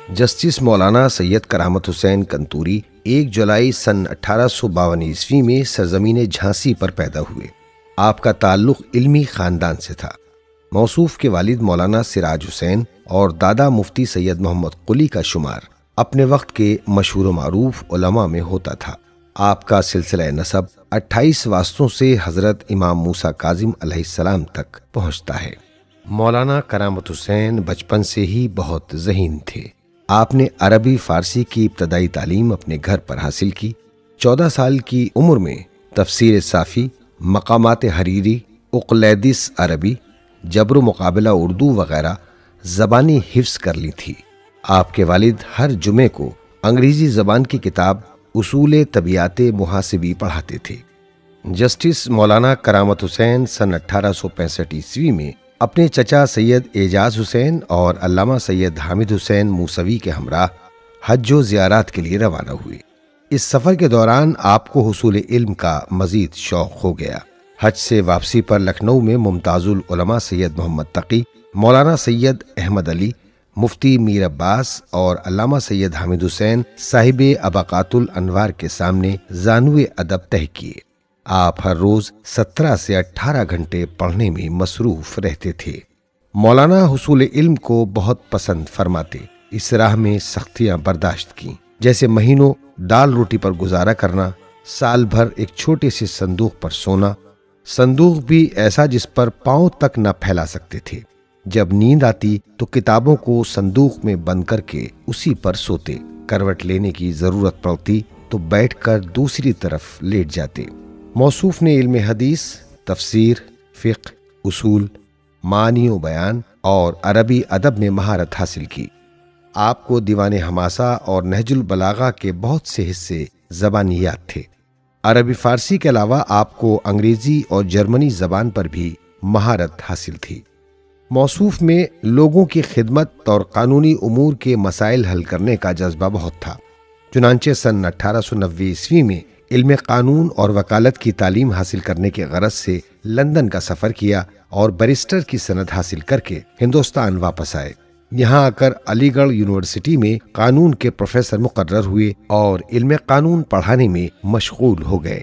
Justice مولانا سید کرامت حسین کنتوری 1 جولائی سن 1852 عیسوی میں سرزمین جھانسی پر پیدا ہوئے۔ آپ کا تعلق علمی خاندان سے تھا۔ موصوف کے والد مولانا سراج حسین اور دادا مفتی سید محمد قلی کا شمار اپنے وقت کے مشہور و معروف علماء میں ہوتا تھا۔ آپ کا سلسلہ نسب 28 واسطوں سے حضرت امام موسیٰ کاظم علیہ السلام تک پہنچتا ہے۔ مولانا کرامت حسین بچپن سے ہی بہت ذہین تھے۔ آپ نے عربی فارسی کی ابتدائی تعلیم اپنے گھر پر حاصل کی۔ 14 سال کی عمر میں تفسیر صافی، مقامات حریری، اقلیدس عربی، جبر و مقابلہ اردو وغیرہ زبانی حفظ کر لی تھی۔ آپ کے والد ہر جمعے کو انگریزی زبان کی کتاب اصول طبیعت محاسبی پڑھاتے تھے۔ جسٹس مولانا کرامت حسین سن 1865 عیسوی میں اپنے چچا سید اعجاز حسین اور علامہ سید حامد حسین موسوی کے ہمراہ حج و زیارات کے لیے روانہ ہوئے۔ اس سفر کے دوران آپ کو حصول علم کا مزید شوق ہو گیا۔ حج سے واپسی پر لکھنؤ میں ممتاز العلماء سید محمد تقی، مولانا سید احمد علی، مفتی میر عباس اور علامہ سید حامد حسین صاحب ابقات الانوار کے سامنے زانو ادب طے کیے۔ آپ ہر روز 17 سے 18 گھنٹے پڑھنے میں مصروف رہتے تھے۔ مولانا حصول علم کو بہت پسند فرماتے، اس راہ میں سختیاں برداشت کیں، جیسے مہینوں دال روٹی پر گزارا کرنا، سال بھر ایک چھوٹے سے صندوق پر سونا، صندوق بھی ایسا جس پر پاؤں تک نہ پھیلا سکتے تھے۔ جب نیند آتی تو کتابوں کو صندوق میں بند کر کے اسی پر سوتے، کروٹ لینے کی ضرورت پڑتی تو بیٹھ کر دوسری طرف لیٹ جاتے۔ موصوف نے علم حدیث، تفسیر، فقہ، اصول، معنی و بیان اور عربی ادب میں مہارت حاصل کی۔ آپ کو دیوان حماسہ اور نہج البلاغہ کے بہت سے حصے زبانی یاد تھے۔ عربی فارسی کے علاوہ آپ کو انگریزی اور جرمنی زبان پر بھی مہارت حاصل تھی۔ موصوف میں لوگوں کی خدمت اور قانونی امور کے مسائل حل کرنے کا جذبہ بہت تھا۔ چنانچہ سن 1890 عیسوی میں علم قانون اور وکالت کی تعلیم حاصل کرنے کے غرض سے لندن کا سفر کیا اور بیرسٹر کی سند حاصل کر کے ہندوستان واپس آئے۔ یہاں آ کر علی گڑھ یونیورسٹی میں قانون کے پروفیسر مقرر ہوئے اور علم قانون پڑھانے میں مشغول ہو گئے۔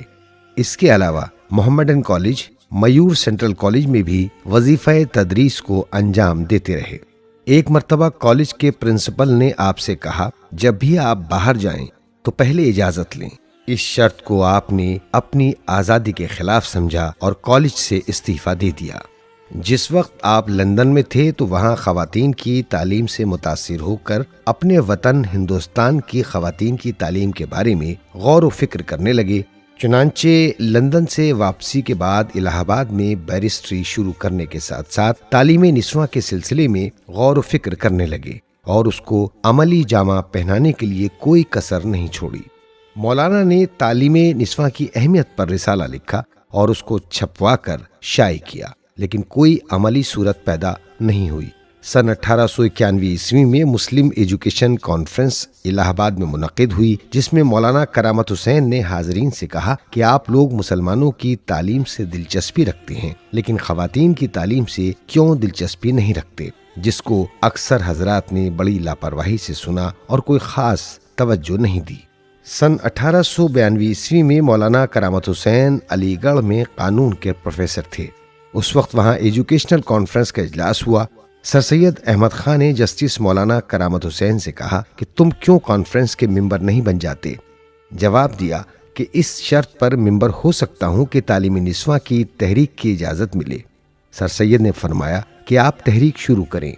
اس کے علاوہ Mohammedan college, Muir central college میں بھی وظیفہ تدریس کو انجام دیتے رہے۔ ایک مرتبہ کالج کے پرنسپل نے آپ سے کہا، جب بھی آپ باہر جائیں تو پہلے اجازت لیں۔ اس شرط کو آپ نے اپنی آزادی کے خلاف سمجھا اور کالج سے استعفیٰ دے دیا۔ جس وقت آپ لندن میں تھے تو وہاں خواتین کی تعلیم سے متاثر ہو کر اپنے وطن ہندوستان کی خواتین کی تعلیم کے بارے میں غور و فکر کرنے لگے۔ چنانچہ لندن سے واپسی کے بعد الہ آباد میں بیرسٹری شروع کرنے کے ساتھ ساتھ تعلیم نسواں کے سلسلے میں غور و فکر کرنے لگے اور اس کو عملی جامہ پہنانے کے لیے کوئی کسر نہیں چھوڑی۔ مولانا نے تعلیم نسواں کی اہمیت پر رسالہ لکھا اور اس کو چھپوا کر شائع کیا، لیکن کوئی عملی صورت پیدا نہیں ہوئی۔ سن 1891 عیسوی میں مسلم ایجوکیشن کانفرنس الہ آباد میں منعقد ہوئی، جس میں مولانا کرامت حسین نے حاضرین سے کہا کہ آپ لوگ مسلمانوں کی تعلیم سے دلچسپی رکھتے ہیں، لیکن خواتین کی تعلیم سے کیوں دلچسپی نہیں رکھتے، جس کو اکثر حضرات نے بڑی لاپرواہی سے سنا اور کوئی خاص توجہ نہیں دی۔ سن 1892 عیسوی میں مولانا کرامت حسین علی گڑھ میں قانون کے پروفیسر تھے۔ اس وقت وہاں ایجوکیشنل کانفرنس کا اجلاس ہوا۔ سر سید احمد خان نے جسٹس مولانا کرامت حسین سے کہا کہ تم کیوں کانفرنس کے ممبر نہیں بن جاتے؟ جواب دیا کہ اس شرط پر ممبر ہو سکتا ہوں کہ تعلیم نسواں کی تحریک کی اجازت ملے۔ سر سید نے فرمایا کہ آپ تحریک شروع کریں۔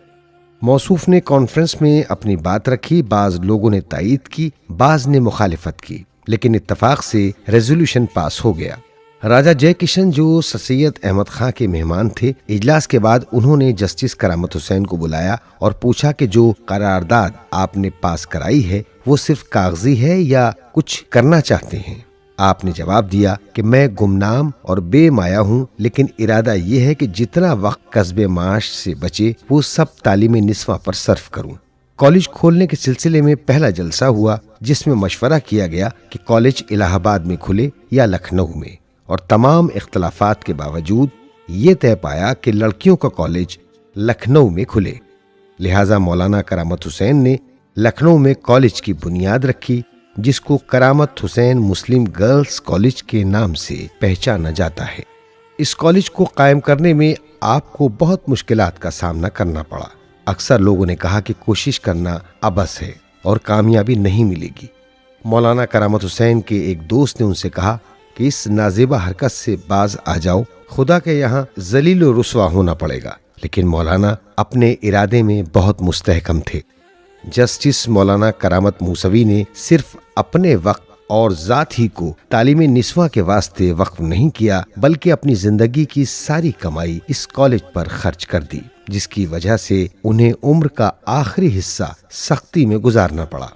موصوف نے کانفرنس میں اپنی بات رکھی، بعض لوگوں نے تائید کی، بعض نے مخالفت کی، لیکن اتفاق سے ریزولوشن پاس ہو گیا۔ راجہ جے کشن جو سر سید احمد خان کے مہمان تھے، اجلاس کے بعد انہوں نے جسٹس کرامت حسین کو بلایا اور پوچھا کہ جو قرارداد آپ نے پاس کرائی ہے وہ صرف کاغذی ہے یا کچھ کرنا چاہتے ہیں؟ آپ نے جواب دیا کہ میں گمنام اور بے مایا ہوں، لیکن ارادہ یہ ہے کہ جتنا وقت کسب معاش سے بچے وہ سب تعلیم نسواں پر صرف کروں۔ کالج کھولنے کے سلسلے میں پہلا جلسہ ہوا، جس میں مشورہ کیا گیا کہ کالج الہ آباد میں کھلے یا لکھنؤ میں، اور تمام اختلافات کے باوجود یہ طے پایا کہ لڑکیوں کا کالج لکھنؤ میں کھلے۔ لہٰذا مولانا کرامت حسین نے لکھنؤ میں کالج کی بنیاد رکھی جس کو کرامت حسین مسلم گرلز کالج کے نام سے پہچانا جاتا ہے۔ اس کالج کو قائم کرنے میں آپ کو بہت مشکلات کا سامنا کرنا پڑا۔ اکثر لوگوں نے کہا کہ کوشش کرنا عبث ہے اور کامیابی نہیں ملے گی۔ مولانا کرامت حسین کے ایک دوست نے ان سے کہا کہ اس نازیبہ حرکت سے باز آ جاؤ، خدا کے یہاں ذلیل و رسوا ہونا پڑے گا۔ لیکن مولانا اپنے ارادے میں بہت مستحکم تھے۔ جسٹس مولانا کرامت موسوی نے صرف اپنے وقت اور ذات ہی کو تعلیم نسواں کے واسطے وقف نہیں کیا، بلکہ اپنی زندگی کی ساری کمائی اس کالج پر خرچ کر دی، جس کی وجہ سے انہیں عمر کا آخری حصہ سختی میں گزارنا پڑا۔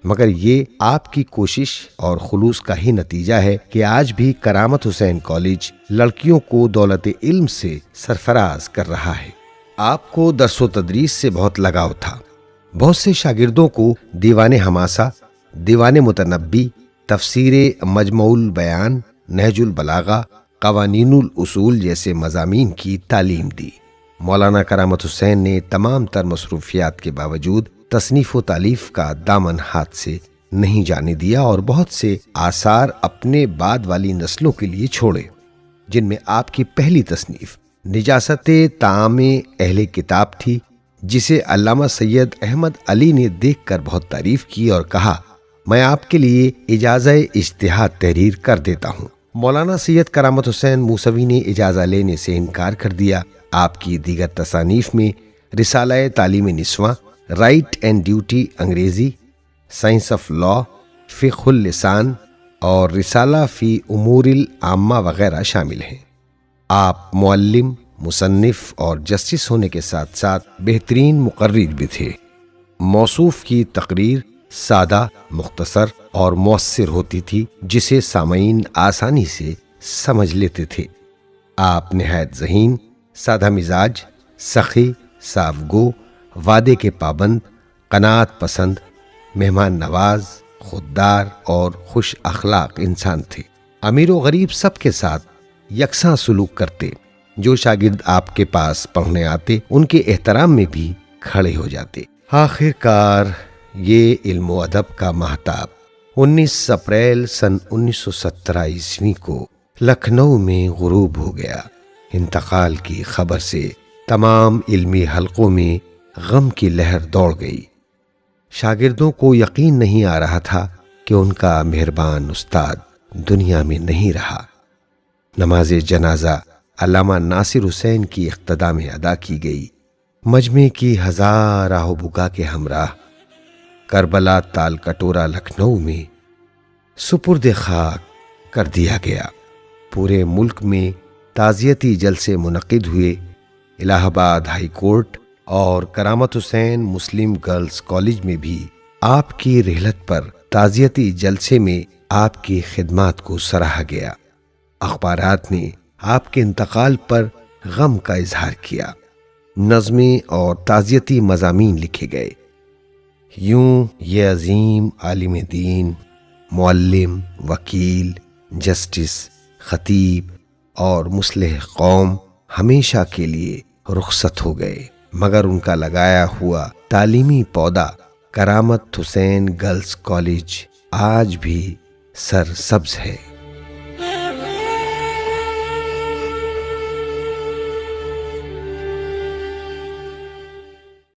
مگر یہ آپ کی کوشش اور خلوص کا ہی نتیجہ ہے کہ آج بھی کرامت حسین کالج لڑکیوں کو دولت علم سے سرفراز کر رہا ہے۔ آپ کو درس و تدریس سے بہت لگاؤ تھا۔ بہت سے شاگردوں کو دیوان حماسہ، دیوان متنبی، تفسیر مجموع البیان، نہج البلاغہ، قوانین الاصول جیسے مضامین کی تعلیم دی۔ مولانا کرامت حسین نے تمام تر مصروفیات کے باوجود تصنیف و تالیف کا دامن ہاتھ سے نہیں جانے دیا اور بہت سے آثار اپنے بعد والی نسلوں کے لیے چھوڑے، جن میں آپ کی پہلی تصنیف نجاست طعام اہل کتاب تھی، جسے علامہ سید احمد علی نے دیکھ کر بہت تعریف کی اور کہا، میں آپ کے لیے اجازہ اجتہاد تحریر کر دیتا ہوں۔ مولانا سید کرامت حسین موسوی نے اجازہ لینے سے انکار کر دیا۔ آپ کی دیگر تصانیف میں رسالہ تعلیم نسواں، رائٹ اینڈ ڈیوٹی انگریزی، سائنس آف لا، فقہ اللسان اور رسالہ فی امور العامہ وغیرہ شامل ہیں۔ آپ معلم، مصنف اور جسٹس ہونے کے ساتھ ساتھ بہترین مقرر بھی تھے۔ موصوف کی تقریر سادہ، مختصر اور مؤثر ہوتی تھی، جسے سامعین آسانی سے سمجھ لیتے تھے۔ آپ نہایت ذہین، سادہ مزاج، سخی، صاف گو، وعدے کے پابند، قناعت پسند، مہمان نواز، خوددار اور خوش اخلاق انسان تھے۔ امیر و غریب سب کے ساتھ یکساں سلوک کرتے۔ جو شاگرد آپ کے پاس پڑھنے آتے ان کے احترام میں بھی کھڑے ہو جاتے۔ آخر کار یہ علم و ادب کا مہتاب 19 اپریل سن 1917 عیسوی کو لکھنؤ میں غروب ہو گیا۔ انتقال کی خبر سے تمام علمی حلقوں میں غم کی لہر دوڑ گئی۔ شاگردوں کو یقین نہیں آ رہا تھا کہ ان کا مہربان استاد دنیا میں نہیں رہا۔ نماز جنازہ علامہ ناصر حسین کی اقتداء میں ادا کی گئی۔ مجمع کی ہزار آہ و بکا کے ہمراہ کربلا تال کٹورا لکھنؤ میں سپرد خاک کر دیا گیا۔ پورے ملک میں تعزیتی جلسے منعقد ہوئے۔ الہ آباد ہائی کورٹ اور کرامت حسین مسلم گرلز کالج میں بھی آپ کی رحلت پر تعزیتی جلسے میں آپ کی خدمات کو سراہا گیا۔ اخبارات نے آپ کے انتقال پر غم کا اظہار کیا۔ نظمیں اور تعزیتی مضامین لکھے گئے۔ یوں یہ عظیم عالم دین، معلم، وکیل، جسٹس، خطیب اور مصلح قوم ہمیشہ کے لیے رخصت ہو گئے، مگر ان کا لگایا ہوا تعلیمی پودا کرامت حسین گرلز کالج آج بھی سرسبز ہے۔